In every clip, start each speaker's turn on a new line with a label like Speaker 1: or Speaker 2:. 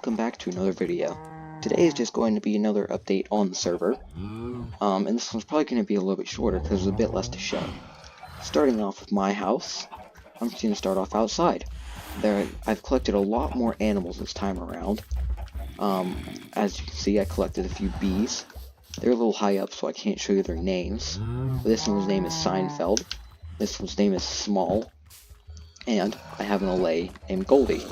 Speaker 1: welcome back to another video. Today is just going to be another update on the server, and this one's probably going to be a little bit shorter because there's a bit less to show. Starting off with my house, I'm just going to start off outside. I've collected a lot more animals this time around. As you can see, I collected a few bees. They're a little high up, so I can't show you their names. But this one's name is Seinfeld, this one's name is Small, and I have an allay named Goldie.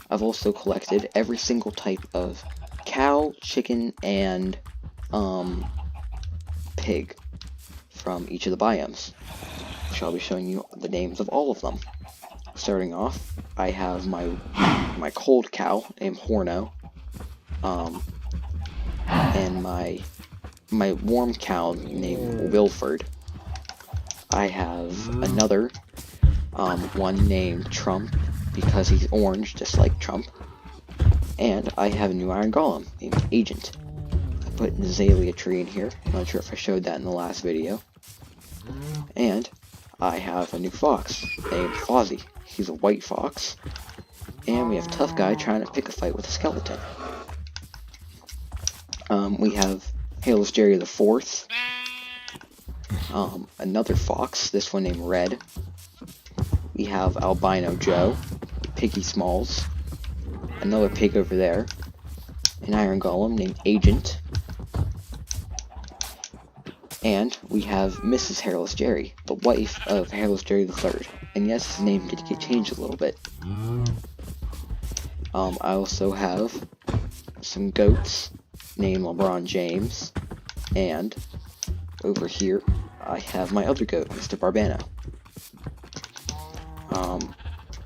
Speaker 1: I've also collected every single type of cow, chicken, and pig from each of the biomes. So I'll be showing you the names of all of them. Starting off, I have my cold cow named Horno, and my warm cow named Wilford. I have another one named Trump, because he's orange, just like Trump. And I have a new iron golem named Agent. I put an azalea tree in here. I'm not sure if I showed that in the last video. And I have a new fox named Fozzie. He's a white fox. And we have Tough Guy trying to pick a fight with a skeleton. We have Halos Jerry the Fourth. Another fox, this one named Red. We have Albino Joe, Piggy Smalls, another pig over there, an iron golem named Agent, and we have Mrs. Hairless Jerry, the wife of Hairless Jerry the Third. And yes, his name did get changed a little bit. I also have some goats named LeBron James, and over here I have my other goat, Mr. Barbano.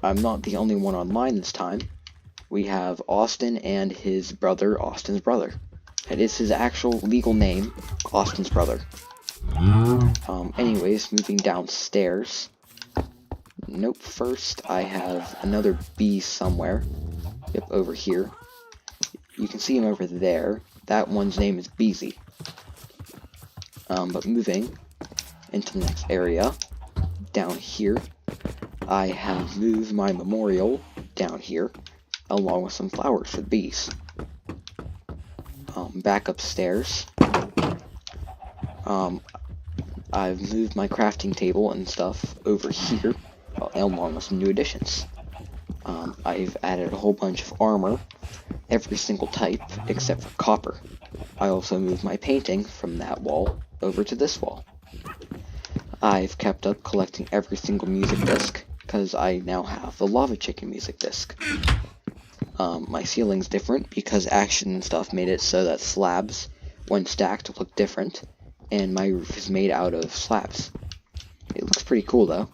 Speaker 1: I'm not the only one online this time. We have Austin and his brother, Austin's brother. That is his actual legal name, Austin's brother. Anyways, moving downstairs. Nope, first I have another bee somewhere. Yep, over here. You can see him over there. That one's name is Beezy. But moving into the next area, down here, I have moved my memorial down here, along with some flowers for the bees. Back upstairs, I've moved my crafting table and stuff over here, along with some new additions. I've added a whole bunch of armor, every single type except for copper. I also moved my painting from that wall over to this wall. I've kept up collecting every single music disc, because I now have the Lava Chicken music disc. My ceiling's different because Action and stuff made it so that slabs, when stacked, look different, and my roof is made out of slabs. It looks pretty cool though.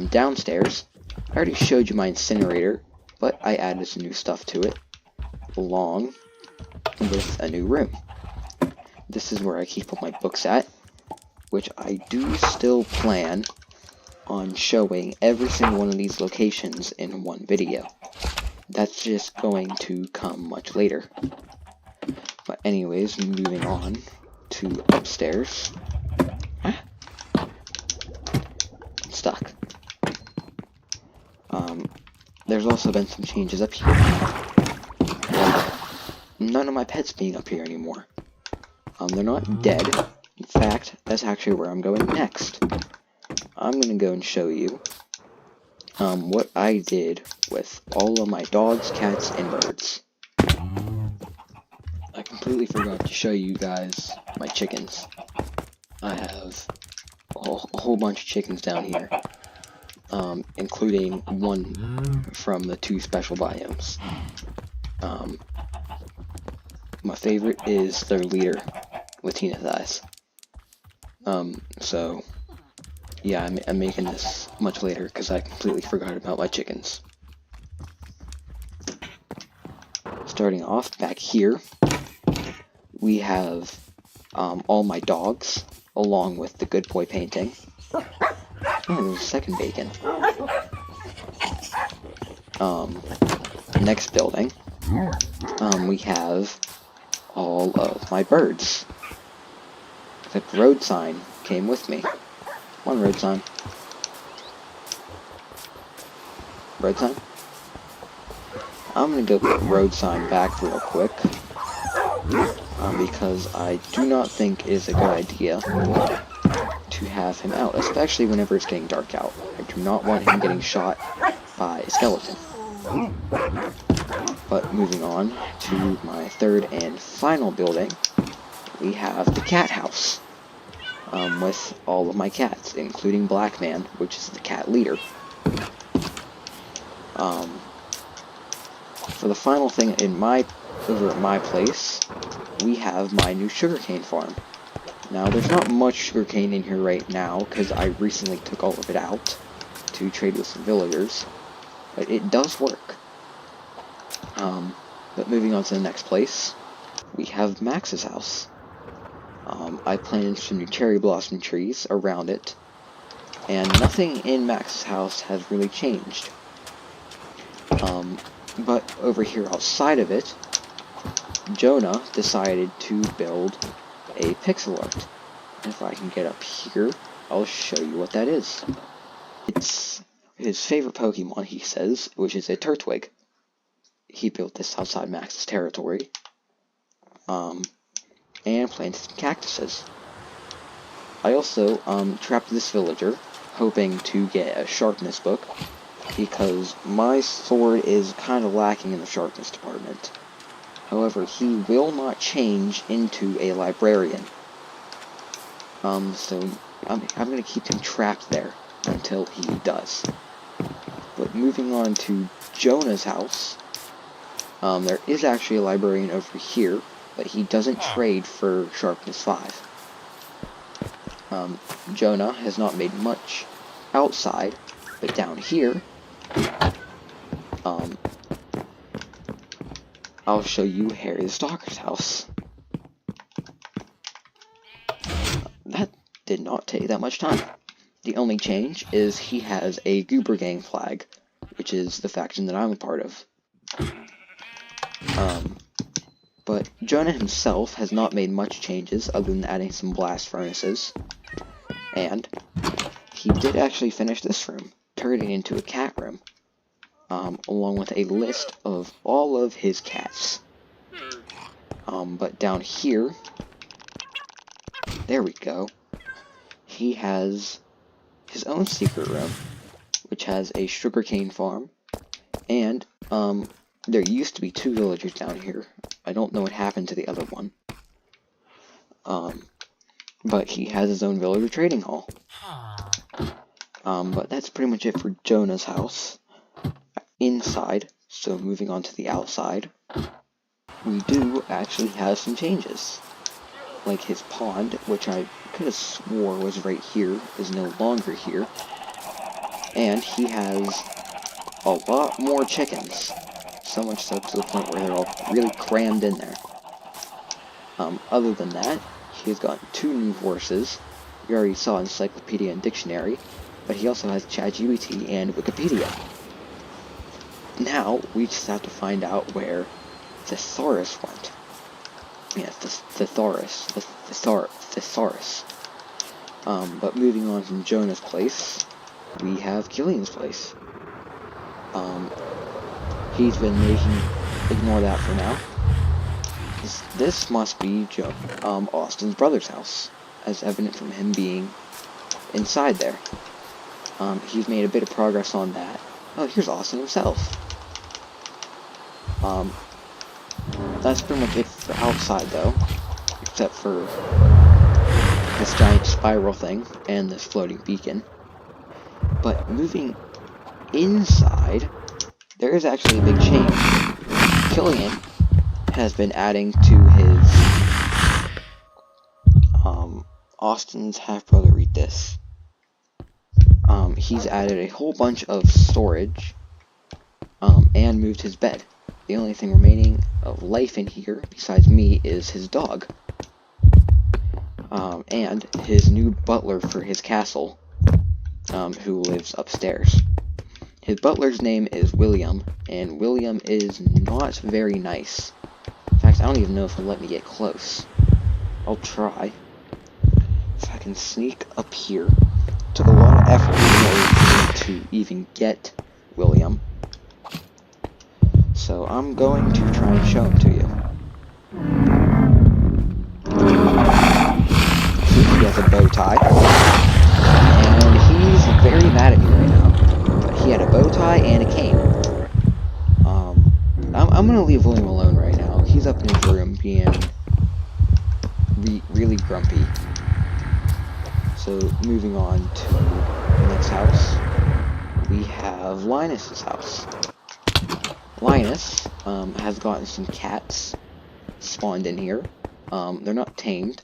Speaker 1: Downstairs, I already showed you my incinerator, but I added some new stuff to it, along with a new room. This is where I keep all my books at, which I do still plan on showing every single one of these locations in one video. That's just going to come much later. But anyways, moving on to upstairs. I'm stuck. There's also been some changes up here. None of my pets being up here anymore. They're not dead. In fact, that's actually where I'm going next. I'm gonna go and show you what I did with all of my dogs, cats, and birds. I completely forgot to show you guys my chickens. I have a whole bunch of chickens down here, including one from the 2 special biomes. My favorite is their leader, Latina Thighs. So yeah, I'm making this much later because I completely forgot about my chickens. Starting off back here, we have all my dogs, along with the Good Boy painting. Oh, there's a second bacon. Next building, we have all of my birds. The road sign came with me. One road sign. Road sign. I'm gonna go put road sign back real quick, because I do not think it is a good idea to have him out, especially whenever it's getting dark out. I do not want him getting shot by a skeleton. But moving on to my third and final building, we have the cat house, with all of my cats, including Black Man, which is the cat leader. For the final thing over at my place, we have my new sugarcane farm. Now, there's not much sugarcane in here right now, because I recently took all of it out to trade with some villagers, but it does work. But moving on to the next place, we have Max's house. I planted some new cherry blossom trees around it, and nothing in Max's house has really changed. But over here outside of it, Jonah decided to build a pixel art. If I can get up here, I'll show you what that is. It's his favorite Pokemon, he says, which is a Turtwig. He built this outside Max's territory. And planted some cactuses. I also trapped this villager, hoping to get a sharpness book, because my sword is kind of lacking in the sharpness department. However, he will not change into a librarian. So I'm going to keep him trapped there until he does. But moving on to Jonah's house, there is actually a librarian over here, but he doesn't trade for sharpness 5. Jonah has not made much outside, but down here, I'll show you Harry the Stalker's house. That did not take that much time. The only change is he has a Goober Gang flag, which is the faction that I'm a part of. But Jonah himself has not made much changes other than adding some blast furnaces. And he did actually finish this room, turning it into a cat room, along with a list of all of his cats. But down here, there we go, he has his own secret room, which has a sugarcane farm, and there used to be 2 villagers down here. I don't know what happened to the other one. But he has his own villager trading hall. But that's pretty much it for Jonah's house. Inside, so moving on to the outside, we do actually have some changes. Like his pond, which I could have swore was right here, is no longer here. And he has a lot more chickens. So much so to the point where they're all really crammed in there. Other than that, he has gotten 2 new horses. We already saw Encyclopedia and Dictionary, but he also has ChatGPT and Wikipedia. Now, we just have to find out where Thesaurus went. Yeah, Thesaurus. But moving on from Jonah's place, we have Killian's place. He's been ignore that for now. This must be Austin's brother's house, as evident from him being inside there. He's made a bit of progress on that. Oh, here's Austin himself. That's pretty much it for outside, though, except for this giant spiral thing and this floating beacon. But moving inside, there is actually a big change. Killian has been adding to his Austin's half-brother, read this. He's added a whole bunch of storage and moved his bed. The only thing remaining of life in here, besides me, is his dog. And his new butler for his castle, who lives upstairs. His butler's name is William, and William is not very nice. In fact, I don't even know if he'll let me get close. I'll try. If I can sneak up here. Took a lot of effort in order to even get William. So I'm going to try and show him to you. See, he has a bow tie, and he's very mad at me right now. He had a bow tie and a cane. I'm gonna leave William alone right now. He's up in his room being really grumpy. So moving on to the next house, we have Linus's house. Linus has gotten some cats spawned in here. They're not tamed,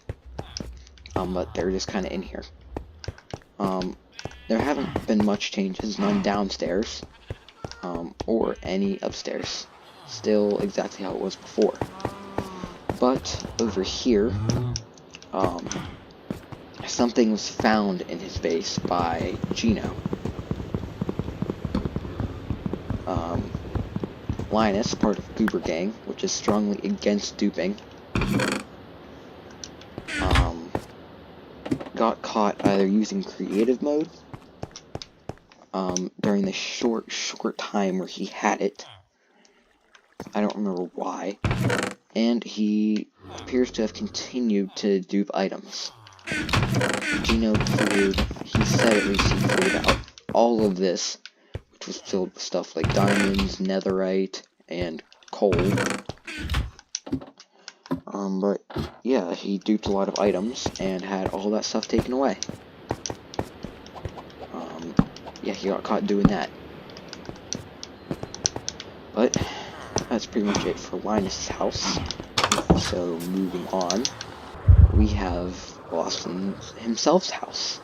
Speaker 1: but they're just kind of in here. There haven't been much changes, none downstairs, or any upstairs. Still exactly how it was before. But over here, something was found in his base by Gino. Linus, part of Goober Gang, which is strongly against duping, got caught either using creative mode during the short time where he had it. I don't remember why. And he appears to have continued to dupe items. Gino he said at least he cleared out all of this, which was filled with stuff like diamonds, netherite, and coal. But yeah, he duped a lot of items and had all that stuff taken away. Yeah, he got caught doing that. But that's pretty much it for Linus' house. So moving on, we have Austin himself's house.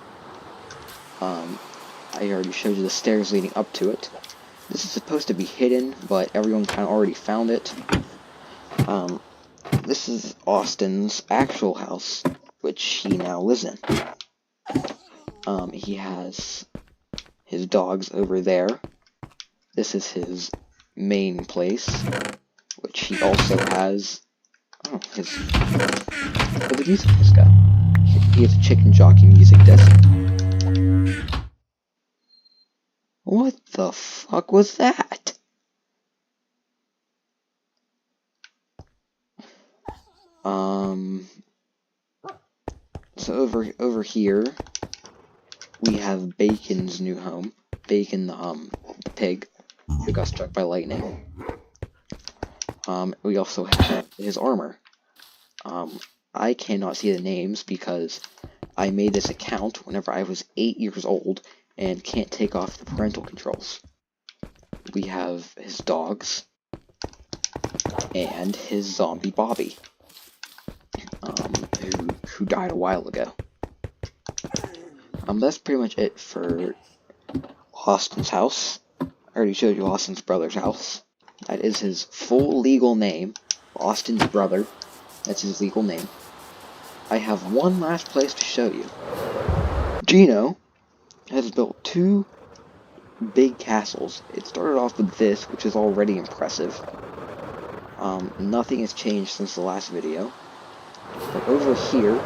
Speaker 1: I already showed you the stairs leading up to it. This is supposed to be hidden, but everyone kind of already found it. This is Austin's actual house, which he now lives in. He has his dogs over there. This is his main place, which he also has. Oh, where'd the music disc go? He has a chicken jockey music disc. What the fuck was that? So over here, we have Bacon's new home. Bacon, the pig, who got struck by lightning. We also have his armor. I cannot see the names because I made this account whenever I was 8 years old and can't take off the parental controls. We have his dogs and his zombie Bobby, who died a while ago. That's pretty much it for Austin's house. I already showed you Austin's brother's house. That is his full legal name, Austin's brother. That's his legal name. I have one last place to show you. Gino has built 2 big castles. It started off with this, which is already impressive. Nothing has changed since the last video. But over here,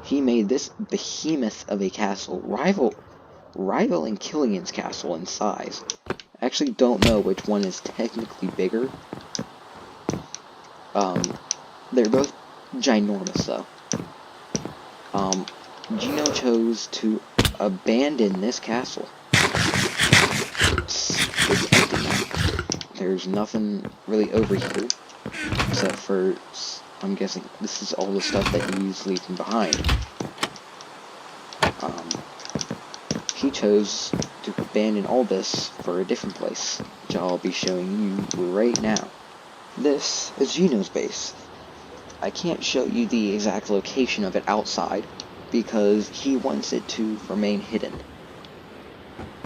Speaker 1: he made this behemoth of a castle, rivaling Killian's castle in size. I actually don't know which one is technically bigger. They're both ginormous, though. Gino chose to abandon this castle. It's empty now. There's nothing really over here, except for, I'm guessing, this is all the stuff that he's leaving behind. He chose to abandon all this for a different place, which I'll be showing you right now. This is Gino's base. I can't show you the exact location of it outside, because he wants it to remain hidden.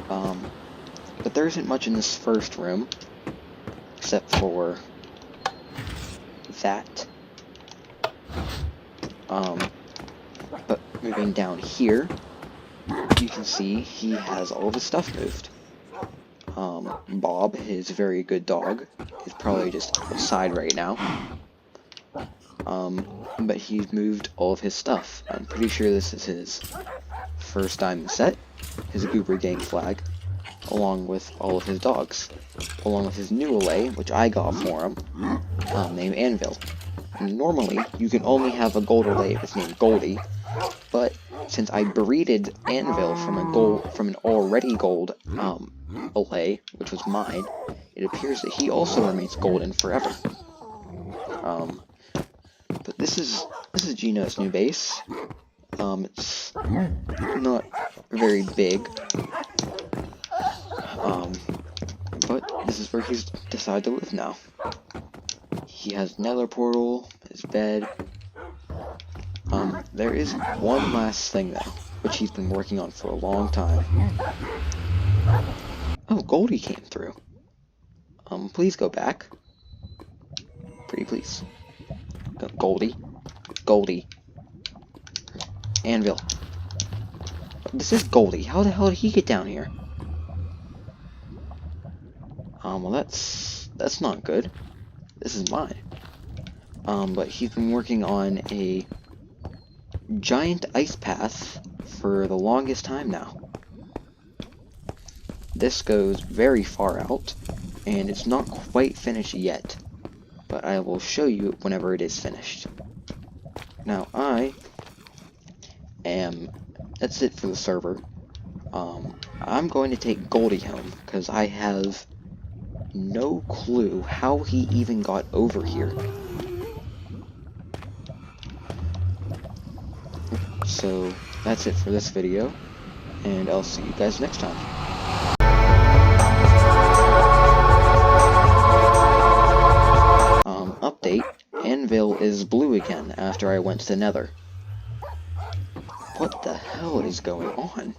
Speaker 1: But there isn't much in this first room, except for that. But moving down here, you can see he has all of his stuff moved. Bob, his very good dog, is probably just outside right now. But he's moved all of his stuff. I'm pretty sure this is his first diamond set, his Goober Gang flag, along with all of his dogs, along with his new allay, which I got for him, named Anvil. Normally, you can only have a gold allay if it's named Goldie, but since I breeded Anvil from an already gold allay, which was mine, it appears that he also remains golden forever. But this is Geno's new base. It's not very big, but this is where he's decided to live now. He has nether portal, his bed. There is one last thing though, which he's been working on for a long time. Oh, Goldie came through. Please go back. Pretty please. Goldie. Goldie. Anvil. This is Goldie. How the hell did he get down here? Well that's not good. This is mine. But he's been working on a giant ice path for the longest time now. This goes very far out, and it's not quite finished yet, but I will show you whenever it is finished. Now that's it for the server. I'm going to take Goldie home, because I have no clue how he even got over here. So, that's it for this video, and I'll see you guys next time. Update, Anvil is blue again after I went to the nether. What the hell is going on?